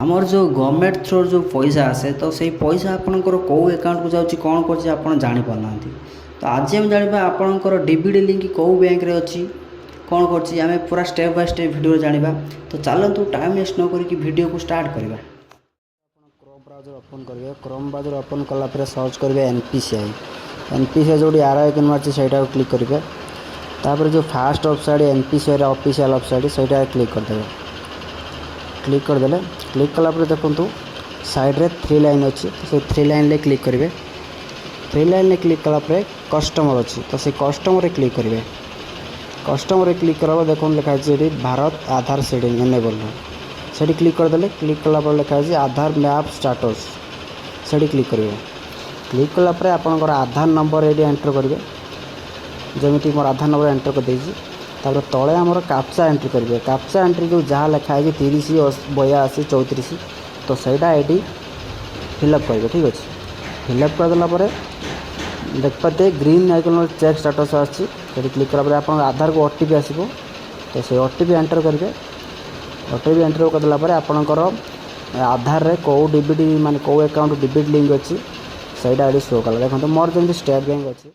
आमर जो government throw जो पैसा आसे तो सही पैसा आपंकर कौ अकाउंट को जाऊँगी कौन कर आप जापाना। तो आज हम जाना आपंकर डीबीडी लिंक कौ बैंक रे अच्छी कौन कर पूरा स्टेप बाय स्टेप वीडियो जाना। तो चलतु टाइम वेस्ट न करके वीडियो को स्टार्ट करवा। क्रोम ब्राउजर ओपन करेंगे। क्रोम ब्राउजर ओपन कलापर सर्च करेंगे एनपीसीआई जो आर आइकन मार्च से क्लिक करेंगे। तापर जो fast website NPCI official website से क्लिक करदे। क्लिक करदे क्लिक कलापर देखो साइड रे 3 लाइन अच्छी तो से 3 लाइन ले क्लिक करेंगे। 3 लाइन ले क्लिक कलापर कस्टमर अच्छी तो से कस्टमर रे क्लिक करेंगे। कस्टमर रे क्लिक कला देखो लिखाई भारत आधार सेडिंग एनेबल से क्लिक करदे। क्लिक कलापर लिखाई आधार मैप स्टाटस से क्लिक करेंगे। क्लिक कलापर आपंकर आधार नंबर ये एंटर करेंगे। जमीती मोर आधार नंबर एंटर कर देजी। तापर तले आमर कैप्चा एंट्री करेंगे। कैप्चा एंट्री जो जहाँ लिखाई 30 82 34 तो सहीटा ये फिलअप करेंगे। ठीक अच्छे फिलअप करदेला देख पाते ग्रीन आइकन चेक स्टाटस आसी क्लिक कलापर आप आधार को ओटीपी आसो तो से ओटीपी एंटर करेंगे। ओटीपी एंटर करदेला आपणकर आधार रे कौ डीबीडी माने कौ अकाउंट डीबीडी लिंक अच्छी सहीटा ये शो कला। देखो मोर जमी स्टेट बैंक अच्छी